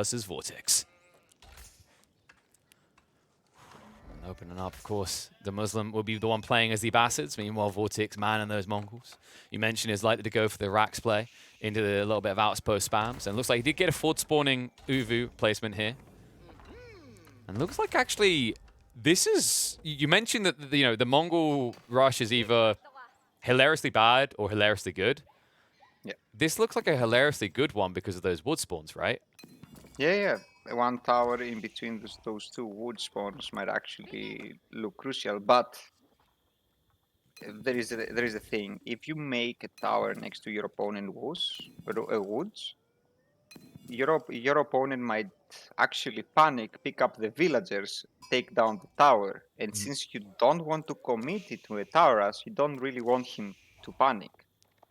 versus Vortex. And opening up, of course, DeMusliM will be the one playing as the Abbasids. Meanwhile, Vortex man and those Mongols. You mentioned is likely to go for the Rax play into the little bit of outpost spams. And it looks like he did get a forward spawning Uvu placement here. And looks like actually this is, you mentioned that, you know, the Mongol rush is either hilariously bad or hilariously good. Yeah. This looks like a hilariously good one because of those wood spawns, right? Yeah. One tower in between those two wood spawns might actually look crucial, but there is a thing. If you make a tower next to your opponent woods, your opponent might actually panic, pick up the villagers, take down the tower, and since you don't want to commit it to a tower rush, you don't really want him to panic.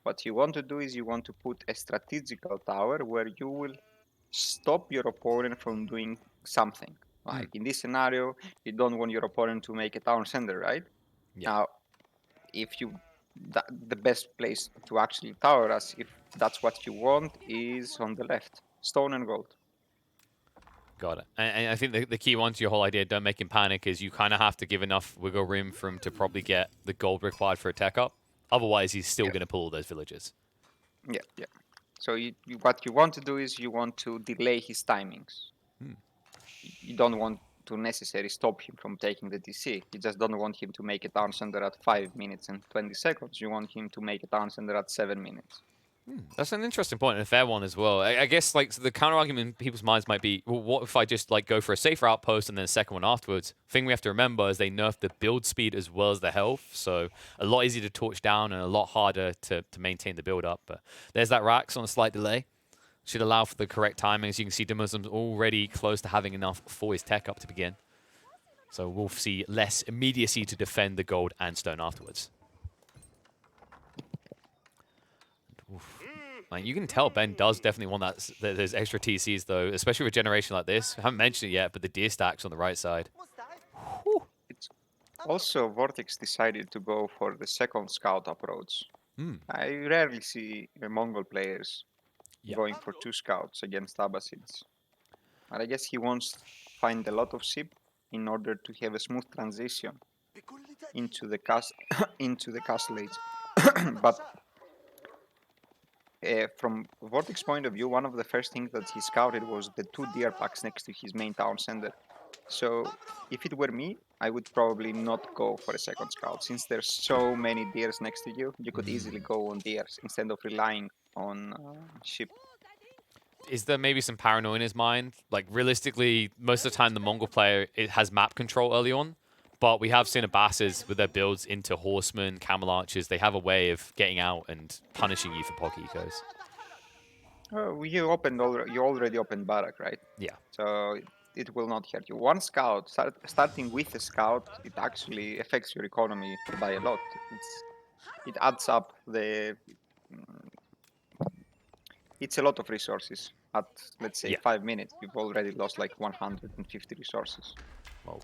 What you want to do is you want to put a strategical tower where you will stop your opponent from doing something. Like in this scenario, you don't want your opponent to make a town center, right? Yeah. Now, if you the best place to actually tower us, if that's what you want, is on the left, stone and gold. Got it. And I think the key one to your whole idea, don't make him panic, is you kind of have to give enough wiggle room for him to probably get the gold required for a tech up. Otherwise, he's still going to pull all those villages. Yeah. So what you want to do is you want to delay his timings. You don't want to necessarily stop him from taking the DC. You just don't want him to make a town center at 5 minutes and 20 seconds. You want him to make a town center at 7 minutes. That's an interesting point and a fair one as well. I guess like so the counter argument in people's minds might be, well, what if I just like go for a safer outpost and then a second one afterwards? Thing we have to remember is they nerfed the build speed as well as the health, so a lot easier to torch down and a lot harder to maintain the build up. But there's that Rax on a slight delay. Should allow for the correct timing. As you can see, DeMusliM's already close to having enough for his tech up to begin. So we'll see less immediacy to defend the gold and stone afterwards. Like, you can tell Ben does definitely want those extra TCs, though, especially with a generation like this. I haven't mentioned it yet, but the deer stacks on the right side. Whew. It's also, Vortex decided to go for the second scout approach. I rarely see Mongol players going for 2 scouts against Abbasids. But I guess he wants to find a lot of SIP in order to have a smooth transition into the castle age. But from Vortex point of view, one of the first things that he scouted was the 2 deer packs next to his main town center. So if it were me, I would probably not go for a second scout. Since there's so many deers next to you, you could easily go on deers instead of relying on sheep. Is there maybe some paranoia in his mind? Like, realistically, most of the time the Mongol player has map control early on, but we have seen Abbasids with their builds into horsemen, camel archers. They have a way of getting out and punishing you for pocket ecos. Oh, you already opened Barak, right? Yeah. So it will not hurt you. One scout, starting with a scout, it actually affects your economy by a lot. It adds up it's a lot of resources. At, let's say, 5 minutes, you've already lost like 150 resources. Whoa.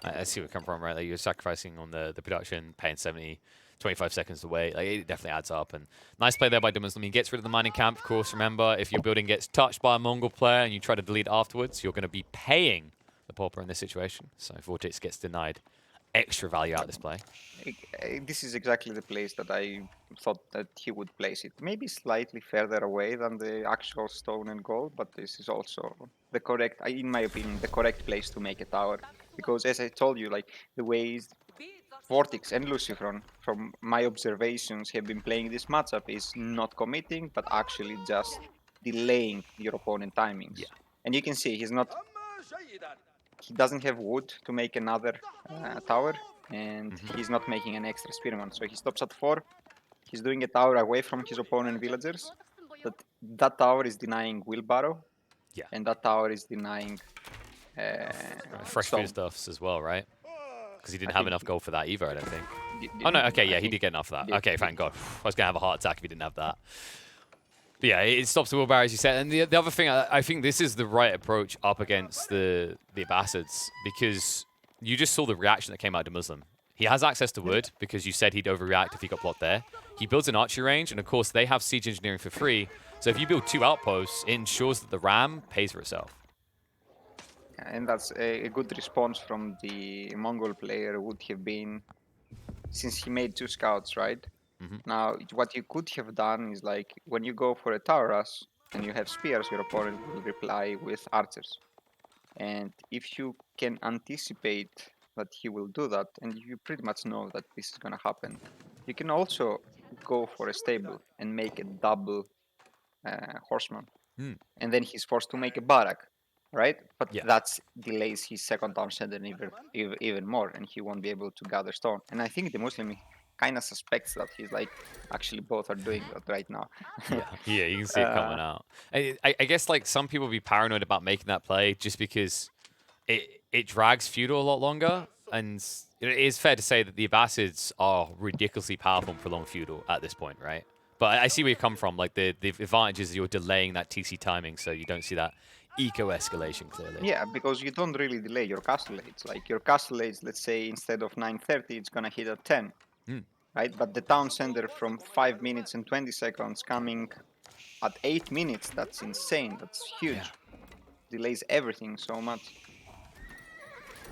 I see where it comes from, right? Like, you're sacrificing on the production, paying 70, 25 seconds to wait. Like, it definitely adds up. And nice play there by DeMusliM. He gets rid of the mining camp, of course. Remember, if your building gets touched by a Mongol player and you try to delete afterwards, you're going to be paying the pauper in this situation. So Vortex gets denied extra value out of this play. This is exactly the place that I thought that he would place it. Maybe slightly further away than the actual stone and gold, but this is also the correct, in my opinion, the correct place to make a tower. Because as I told you, like the ways Vortex and Lucifron, from my observations, have been playing this matchup is not committing, but actually just delaying your opponent timings. Yeah. And you can see he doesn't have wood to make another tower, and he's not making an extra spearman. So he stops at 4. He's doing a tower away from his opponent villagers. That tower is denying wheelbarrow. Yeah. And that tower is denying fresh food stuffs as well, right? Because he didn't have enough gold for that either, I don't think. Oh, no, okay, yeah, he did get enough for that. Okay, thank God. I was going to have a heart attack if he didn't have that. But yeah, it stops the wheelbarrow, as you said. And the other thing, I think this is the right approach up against the Abbasids, because you just saw the reaction that came out of DeMusliM. He has access to wood, because you said he'd overreact if he got blocked there. He builds an archery range, and of course, they have siege engineering for free. So if you build 2 outposts, it ensures that the ram pays for itself. And that's a good response from the Mongol player would have been, since he made 2 scouts, right? Now, what you could have done is like when you go for a tower rush and you have spears, your opponent will reply with archers. And if you can anticipate that he will do that, and you pretty much know that this is going to happen, you can also go for a stable and make a double horseman. And then he's forced to make a barrack, right? But Yeah. that delays his second town center even more, and he won't be able to gather stone. And I think DeMusliM kind of suspects that he's like, actually both are doing that right now. Yeah, you can see it coming out. I guess like some people be paranoid about making that play just because it drags feudal a lot longer, and it is fair to say that the Abbasids are ridiculously powerful and prolonged feudal at this point, right? But I see where you come from. Like the advantage is you're delaying that TC timing, so you don't see that eco escalation clearly. Yeah, because you don't really delay your castle aids. Like your castle aids, let's say instead of 9:30, it's gonna hit at 10, right? But the town center from 5 minutes and 20 seconds coming at 8 minutes, that's insane. That's huge. Yeah. Delays everything so much.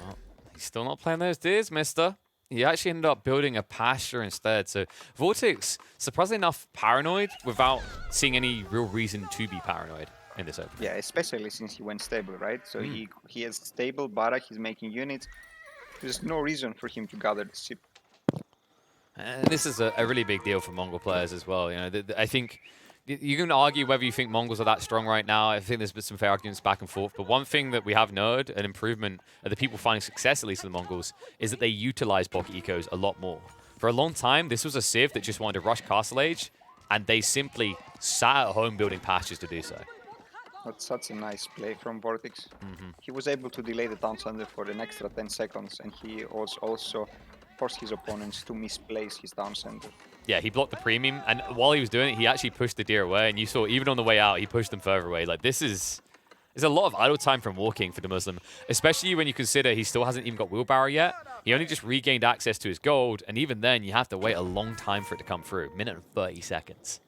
Well, he's still not playing those deers, mister. He actually ended up building a pasture instead. So VortiX, surprisingly enough, paranoid without seeing any real reason to be paranoid in this opening. Yeah, especially since he went stable, right? So he has stable barrack, he's making units. There's no reason for him to gather the ship. And this is a really big deal for Mongol players as well. You know, I think you can argue whether you think Mongols are that strong right now. I think there's been some fair arguments back and forth. But one thing that we have noted, an improvement, of the people finding success, at least in the Mongols, is that they utilize pocket ecos a lot more. For a long time, this was a civ that just wanted to rush Castle Age, and they simply sat at home building pastures to do so. That's such a nice play from VortiX. He was able to delay the town center for an extra 10 seconds, and he was also forced his opponents to misplace his town center. Yeah, he blocked the premium, and while he was doing it, he actually pushed the deer away, and you saw even on the way out, he pushed them further away. Like, there's a lot of idle time from walking for DeMusliM, especially when you consider he still hasn't even got wheelbarrow yet. He only just regained access to his gold, and even then, you have to wait a long time for it to come through, minute and 30 seconds.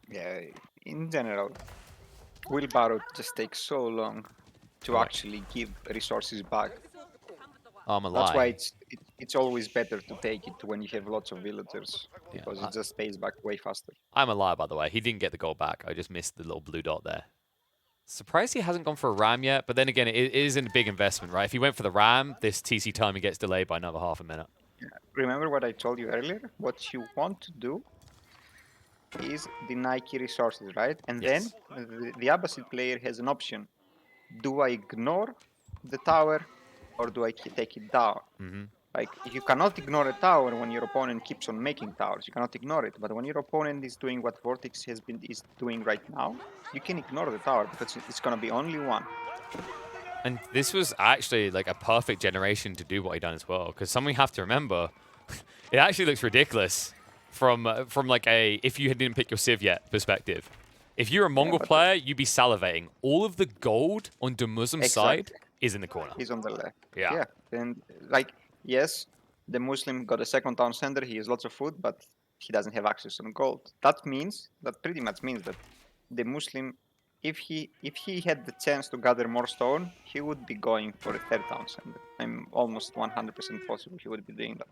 Yeah, in general, wheelbarrow just takes so long to actually give resources back. I'm a That's lie. why it's always better to take it when you have lots of villagers, because Yeah, it just pays back way faster. I'm a liar, by the way. He didn't get the gold back. I just missed the little blue dot there. Surprised he hasn't gone for a ram yet, but then again, it is a big investment, right? If he went for the ram, this TC timing gets delayed by another half a minute. Yeah. Remember what I told you earlier? What you want to do is deny key resources, right? And Yes. then the Abbasid player has an option. Do I ignore the tower or do I take it down? Like, you cannot ignore a tower when your opponent keeps on making towers. You cannot ignore it. But when your opponent is doing what VortiX is doing right now, you can ignore the tower because it's going to be only one. And this was actually like a perfect generation to do what he done as well, because something you have to remember, it actually looks ridiculous from like a if you didn't pick your civ yet perspective. If you're a Mongol player, you'd be salivating. All of the gold on DeMuslim's side is in the corner. He's on the left. Yeah. And like, yes, DeMusliM got a second town center. He has lots of food, but he doesn't have access on gold. That pretty much means that DeMusliM, if he had the chance to gather more stone, he would be going for a third town center. I'm almost 100% possible he would be doing that.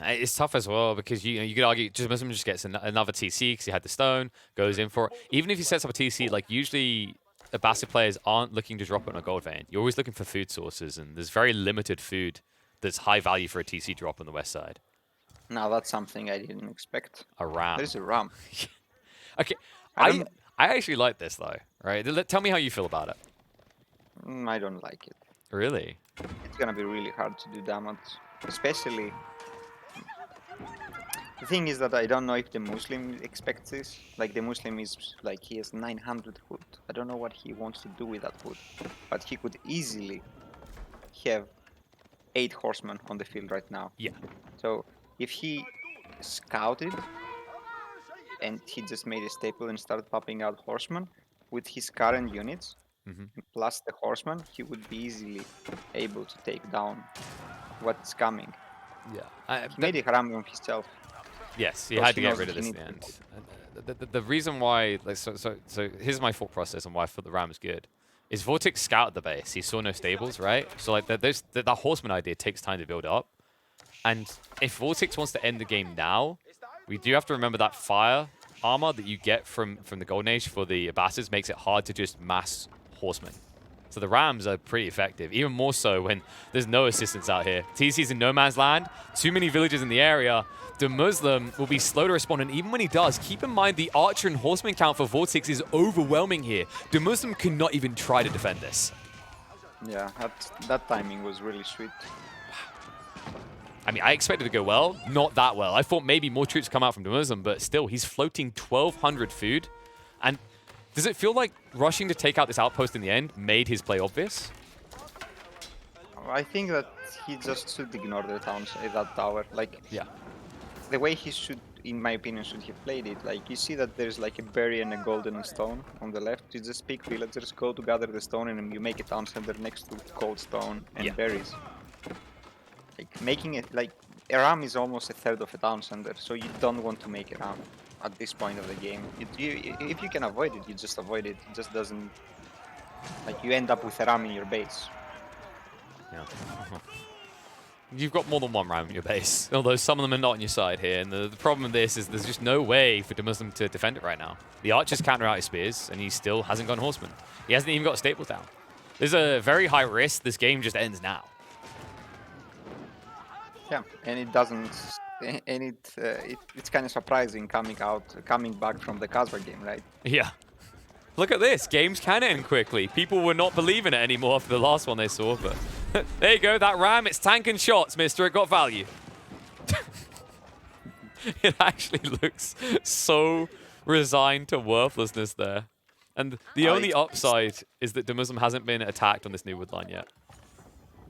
It's tough as well because you could argue DeMusliM just gets another TC because he had the stone, goes in for it. Even if he sets up a TC, like usually Abbasid players aren't looking to drop it on a gold vein. You're always looking for food sources, and there's very limited food that's high value for a TC drop on the west side. Now that's something I didn't expect. A ram. There's a ram. Okay, I actually like this though. Right? Tell me how you feel about it. I don't like it. Really? It's gonna be really hard to do damage, especially. The thing is that I don't know if DeMusliM expects this. Like, DeMusliM is like, he has 900 food. I don't know what he wants to do with that food, but he could easily have 8 horsemen on the field right now. Yeah. So if he scouted and he just made a staple and started popping out horsemen with his current units, plus the horsemen, he would be easily able to take down what's coming. Yeah. He made a ram of himself. Yes, he had to get rid of this in the end. the reason why, like, so here's my thought process on why I thought the Rams good. Is Vortex scouted the base? He saw no stables, right? So like that horseman idea takes time to build up. And if Vortex wants to end the game now, we do have to remember that fire armor that you get from the Golden Age for the Abbasids makes it hard to just mass horsemen. So the Rams are pretty effective, even more so when there's no assistance out here. TC's in no man's land, too many villages in the area. DeMusliM will be slow to respond, and even when he does, keep in mind the archer and horseman count for Vortex is overwhelming here. DeMusliM cannot even try to defend this. Yeah, that timing was really sweet. I mean, I expected it to go well, not that well. I thought maybe more troops come out from DeMusliM, but still, he's floating 1,200 food. And does it feel like rushing to take out this outpost in the end made his play obvious? I think that he just should ignore the towns, that tower. Like, Yeah. the way he should, in my opinion, should have played it. Like, you see that there's like a berry and a golden stone on the left. You just pick villagers, go to gather the stone, and you make a town center next to gold stone and berries. Like, making it, like, a ram is almost a third of a town center, so you don't want to make a ram at this point of the game. If you can avoid it, you just avoid it. It just doesn't, like, you end up with a ram in your base. Yeah. You've got more than one ram in your base, although some of them are not on your side here. And the problem with this is there's just no way for DeMusliM to defend it right now. The archers counter out his spears, and he still hasn't gone horseman. He hasn't even got staples down. There's a very high risk this game just ends now. Yeah, and it doesn't, and it's kind of surprising coming back from the Casbah game, right? Yeah. Look at this. Games can end quickly. People were not believing it anymore after the last one they saw, but there you go. That ram, it's tanking shots, mister. It got value. It actually looks so resigned to worthlessness there. And the only upside is that DeMusliM hasn't been attacked on this new wood line yet.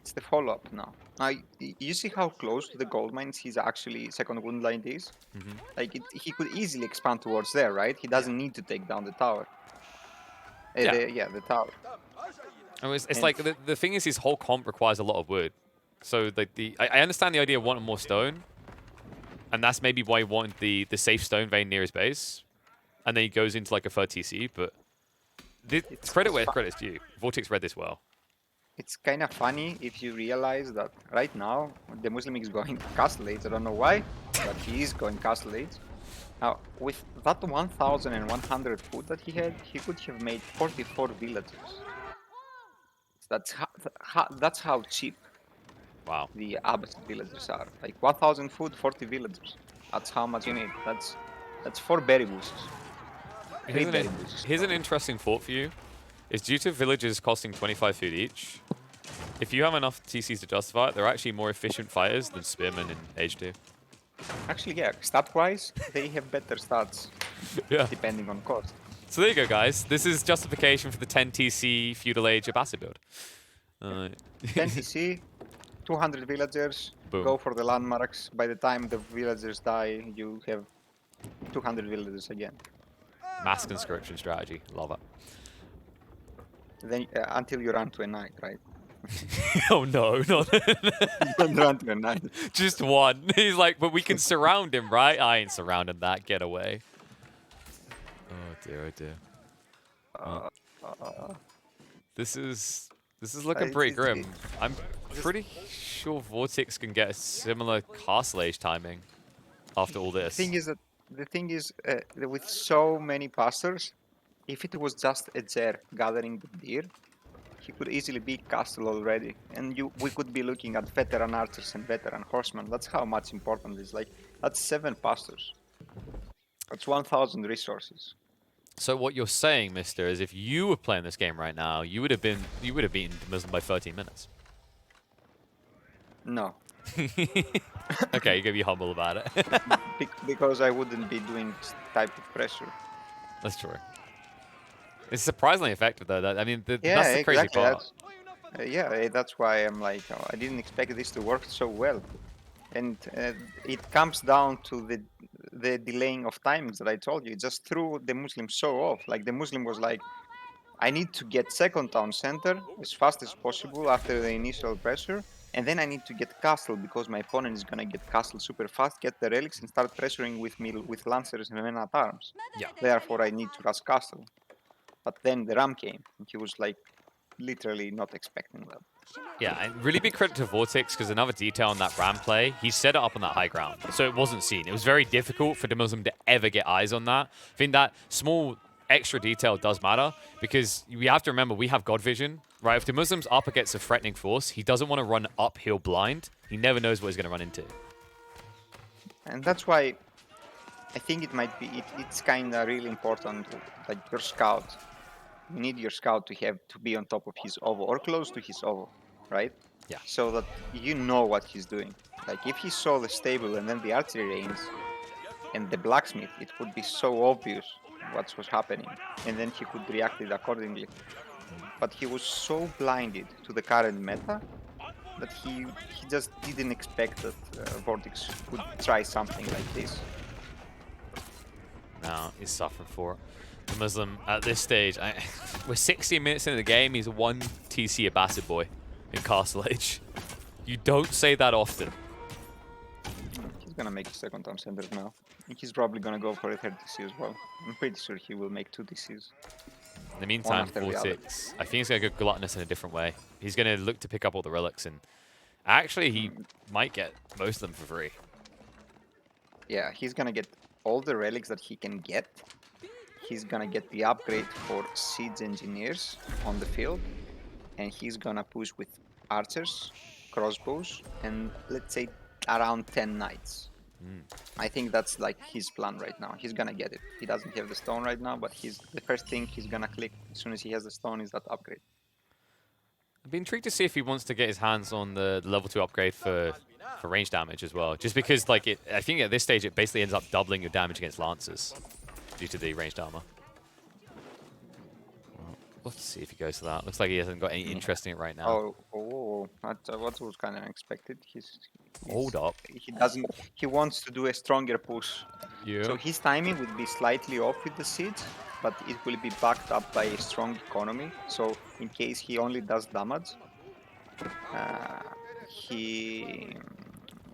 It's the follow-up now. Now, you see how close to the gold mines his actually second wood line is? Like, he could easily expand towards there, right? He doesn't need to take down the tower. The tower. It's like the thing is, his whole comp requires a lot of wood. So like I understand the idea of wanting more stone, and that's maybe why he wanted the safe stone vein near his base, and then he goes into like a third TC. But credit where credit's due. Vortex read this well. It's kind of funny if you realize that right now DeMusliM is going castle age. I don't know why, but he is going castle age. Now, with that 1,100 food that he had, he could have made 44 villagers. That's how cheap the Abbasid villagers are. Like 1,000 food, 40 villagers. That's how much you need. That's 4 berry boosts. Here's an interesting thought for you. Is due to villagers costing 25 food each, if you have enough TCs to justify it, they're actually more efficient fighters than spearmen in Age 2. Actually, yeah, stat-wise, they have better stats, depending on cost. So there you go, guys. This is justification for the 10 TC Feudal Age Abbasid build. 10 TC, 200 villagers, Boom. Go for the landmarks. By the time the villagers die, you have 200 villagers again. Mass conscription strategy. Love it. Then until you run to a knight, right? Oh no, not Don't run to a knight. just one. He's like, but we can surround him, right? I ain't surrounding that. Get away. Oh dear, oh dear. This is looking pretty grim. I'm pretty sure Vortex can get a similar castle age timing after all this. The thing is, that with so many pastors, if it was just a Zer gathering the deer, he could easily be castle already, and we could be looking at veteran archers and veteran horsemen. That's how much important it is. Like, that's 7 pastors. That's 1,000 resources. So what you're saying, mister, is if you were playing this game right now, you would have beaten DeMusliM by 13 minutes. No. Okay, you're gonna be humble about it. Because I wouldn't be doing this type of pressure. That's true. It's surprisingly effective, though. That's the crazy exactly. part. That's why I'm like, I didn't expect this to work so well. And it comes down to the delaying of timings that I told you. It just threw DeMusliM so off. Like, DeMusliM was like, I need to get second town center as fast as possible after the initial pressure, and then I need to get castle because my opponent is gonna get castle super fast, get the relics, and start pressuring with me with lancers and men at arms. Yeah. Therefore, I need to rush castle. But then the ram came, and he was like literally not expecting that. Yeah, and really big credit to VortiX because another detail on that ram play, he set it up on that high ground, so it wasn't seen. It was very difficult for DeMusliM to ever get eyes on that. I think that small extra detail does matter because we have to remember we have God vision, right? If DeMuslim's up against a threatening force, he doesn't want to run uphill blind. He never knows what he's going to run into. And that's why I think it might be, it's kind of really important, like your scout. You need your scout to be on top of his ovo or close to his ovo, right? Yeah. So that you know what he's doing. Like if he saw the stable and then the archery range and the blacksmith, it would be so obvious what was happening, and then he could react it accordingly. But he was so blinded to the current meta that he just didn't expect that VortiX would try something like this. Now he's suffering for it. DeMusliM at this stage, we're 60 minutes into the game. He's a 1 TC Abbasid boy in Castle Age. You don't say that often. He's gonna make a second town center now. He's probably gonna go for a third DC as well. I'm pretty sure he will make 2 DCs. In the meantime, after the other. VortiX, I think he's going to go gluttonous in a different way. He's going to look to pick up all the relics, and actually he might get most of them for free. Yeah, he's gonna get all the relics that he can get. He's gonna get the upgrade for siege engineers on the field, and he's gonna push with archers, crossbows, and let's say around 10 knights. I think that's like his plan right now. He's gonna get it. He doesn't have the stone right now, but the first thing he's gonna click as soon as he has the stone is that upgrade. I'd be intrigued to see if he wants to get his hands on the level 2 upgrade for range damage as well. Just because, like, I think at this stage it basically ends up doubling your damage against lancers due to the ranged armor. Well, let's see if he goes to that. Looks like he hasn't got any interest in it right now. That was kind of unexpected. Hold up. He doesn't. He wants to do a stronger push. Yeah. So his timing would be slightly off with the siege, but it will be backed up by a strong economy. So in case he only does damage, he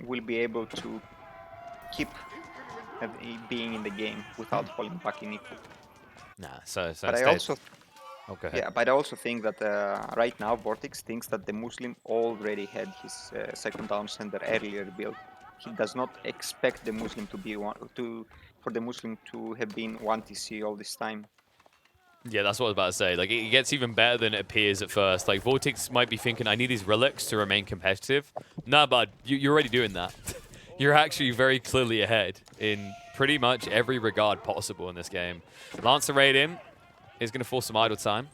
will be able to keep being in the game without falling back in equal. Nah, so But instead... I also, Oh, go ahead. yeah, but I also think that right now VortiX thinks that DeMusliM already had his second down center earlier built. He does not expect DeMusliM to be for DeMusliM to have been 1 TC all this time. Yeah, that's what I was about to say. Like, it gets even better than it appears at first. Like, VortiX might be thinking, I need these relics to remain competitive. Nah, bud, you're already doing that. You're actually very clearly ahead in pretty much every regard possible in this game. Lancer raid in is going to force some idle time.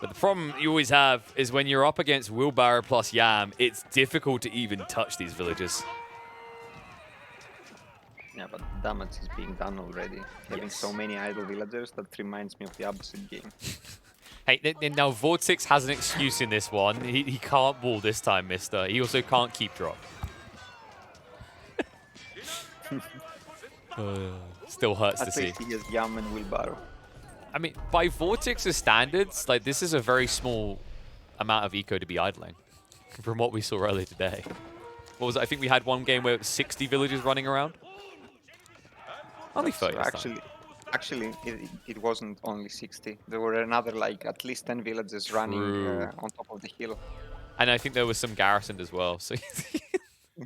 But the problem you always have is when you're up against Wheelbarrow plus Yam, it's difficult to even touch these villagers. Yeah, but damage is being done already. Having so many idle villagers, that reminds me of the Abbasid game. Hey, now VortiX has an excuse in this one. He can't wall this time, mister. He also can't keep drop. Still hurts to see. At least he has Yam and Wheelbarrow. I mean, by VortiX's standards, like, this is a very small amount of eco to be idling from what we saw earlier today. What was it? I think we had one game where it was 60 villagers running around. Only 30 Actually, it wasn't only 60. There were another, like, at least 10 villagers running on top of the hill. And I think there was some garrisoned as well. So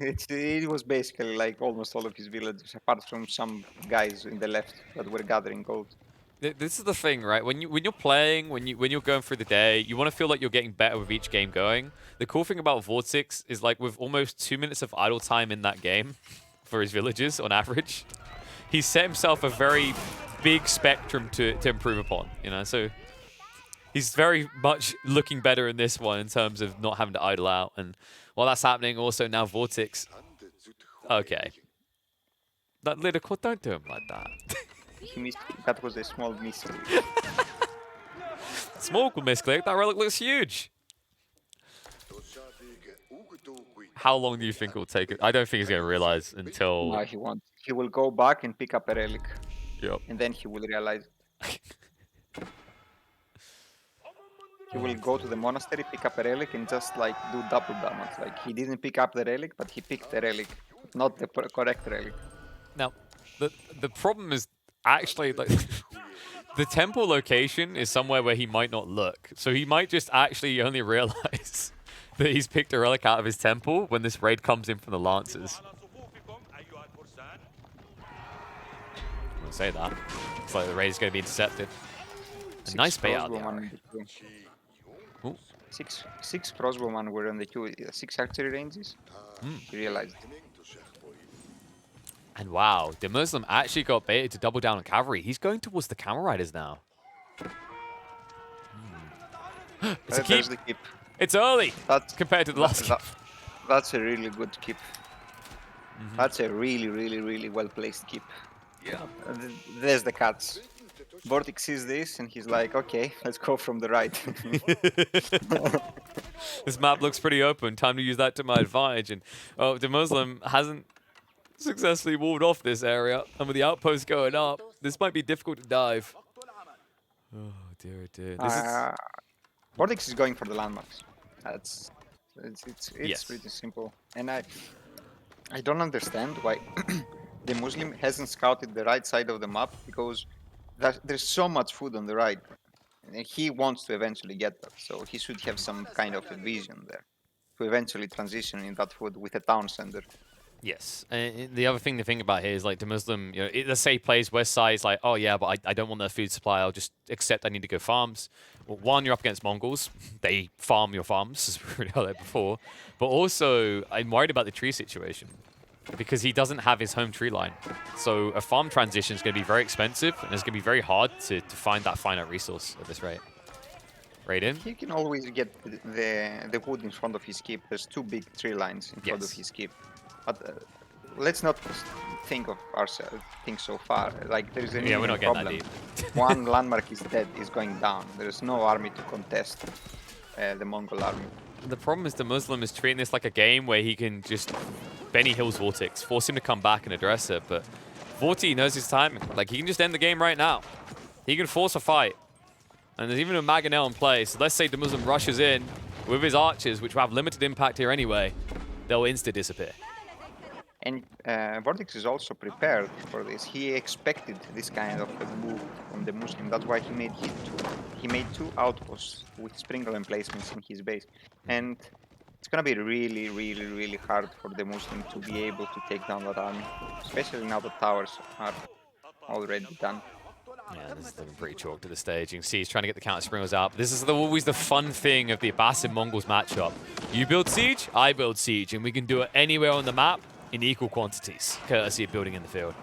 it was basically like almost all of his villagers, apart from some guys in the left that were gathering gold. This is the thing, right? When you're playing, when you're going through the day, you want to feel like you're getting better with each game going. The cool thing about VortiX is, like, with almost 2 minutes of idle time in that game for his villagers on average, he's set himself a very big spectrum to improve upon, you know? So he's very much looking better in this one in terms of not having to idle out. And while that's happening, also now VortiX... Okay. That Lidical, don't do him like that. That was a small misclick. Small misclick? That relic looks huge. How long do you think it will take? I don't think he's going to realize until... No, he won't. He will go back and pick up a relic. Yep. And then he will realize. he will go to the monastery, pick up a relic, and just like do double damage. Like he didn't pick up the relic, but he picked the relic, not the correct relic. Now, the problem is actually like the temple location is somewhere where he might not look, so he might just actually only realize that he's picked a relic out of his temple when this raid comes in from the Lancers. I'm gonna say that. It's like the raid is going to be intercepted. A nice bait out there. Ooh. Six crossbowmen were on the queue. 6 archery ranges. You realized. And wow, DeMusliM actually got baited to double down on cavalry. He's going towards the camel riders now. It's a keep. The keep. It's early compared to the last keep. That's a really good keep. That's a really, really, really well-placed keep. Yeah. There's the cuts. VortiX sees this and he's like, okay, let's go from the right. This map looks pretty open. Time to use that to my advantage. And DeMusliM hasn't successfully walled off this area. And with the outpost going up, this might be difficult to dive. Oh, dear, dear. VortiX is going for the landmarks. It's yes. pretty simple. And I don't understand why DeMusliM hasn't scouted the right side of the map, because there's so much food on the right. And he wants to eventually get that, so he should have some kind of a vision there to eventually transition in that food with a town center. Yes, and the other thing to think about here is like DeMusliM, let's say he plays west side, it's like, oh yeah, but I don't want their food supply, I'll just accept I need to go farms. Well, one, you're up against Mongols, they farm your farms, as we already heard that before, but also I'm worried about the tree situation, because he doesn't have his home tree line. So a farm transition is going to be very expensive, and it's going to be very hard to find that finite resource at this rate. Right in? He can always get the wood in front of his keep. There's 2 big tree lines in front of his keep. But let's not think of ourselves, think so far. Like there's a we're not getting problem. that deep. One landmark is dead, is going down. There's no army to contest the Mongol army. The problem is DeMusliM is treating this like a game where he can just Benny Hill's VortiX, force him to come back and address it, but Vorti knows his timing. Like, he can just end the game right now. He can force a fight. And there's even a Mangonel in play, so let's say DeMusliM rushes in with his archers, which will have limited impact here anyway. They'll insta-disappear. And VortiX is also prepared for this. He expected this kind of a move from DeMusliM. That's why he made 2 outposts with sprinkler emplacements in his base. And it's gonna be really, really, really hard for DeMusliM to be able to take down that army, especially now the towers are already done. Yeah, this is looking pretty chalk to the stage. You can see he's trying to get the counter sprinklers out. This is always the fun thing of the Abbasid Mongols matchup. You build siege, I build siege, and we can do it anywhere on the map in equal quantities, courtesy of building in the field.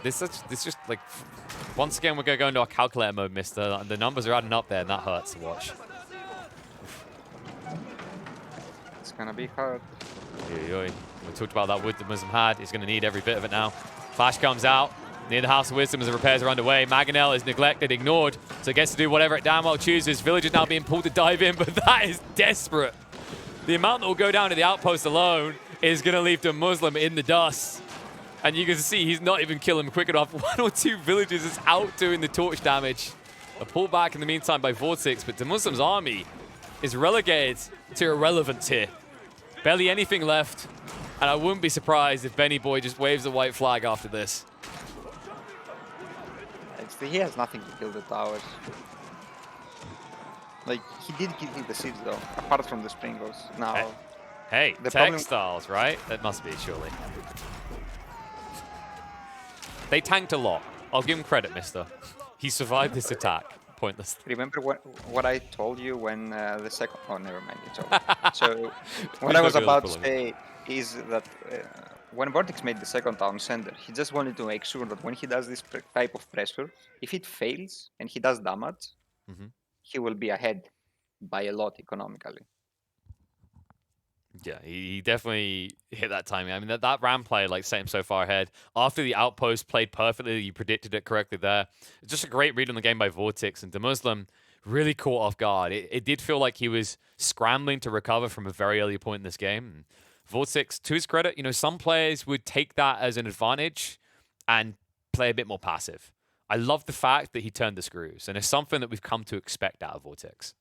This just like, once again, we're going to go into our calculator mode, mister. The numbers are adding up there, and that hurts to watch. It's gonna be hard. We talked about that wood that DeMusliM had. He's going to need every bit of it now. Flash comes out. Near the House of Wisdom as the repairs are underway. Mangonel is neglected, ignored, so it gets to do whatever it damn well chooses. Village is now being pulled to dive in, but that is desperate. The amount that will go down to the outpost alone is going to leave DeMusliM in the dust. And you can see he's not even killing him quick enough. 1 or 2 villages is out doing the torch damage. A pullback in the meantime by VortiX, but DeMusliM's army is relegated to irrelevance here. Barely anything left, and I wouldn't be surprised if Benny Boy just waves the white flag after this. He has nothing to kill the towers. Like, he did give me the siege though, apart from the sprinklers. Now, hey, the textiles, right? That must be, surely. They tanked a lot. I'll give him credit, mister. He survived this attack. Pointless. Remember what I told you when the second... Oh, never mind, it's over. So, what I was about to say is that when VortiX made the second town center, he just wanted to make sure that when he does this type of pressure, if it fails and he does damage, he will be ahead by a lot economically. Yeah, he definitely hit that timing. I mean, that ram play like set him so far ahead. After the outpost played perfectly, you predicted it correctly there. Just a great read on the game by VortiX, and DeMusliM really caught off guard. It did feel like he was scrambling to recover from a very early point in this game. And VortiX, to his credit, some players would take that as an advantage and play a bit more passive. I love the fact that he turned the screws, and it's something that we've come to expect out of Vortex.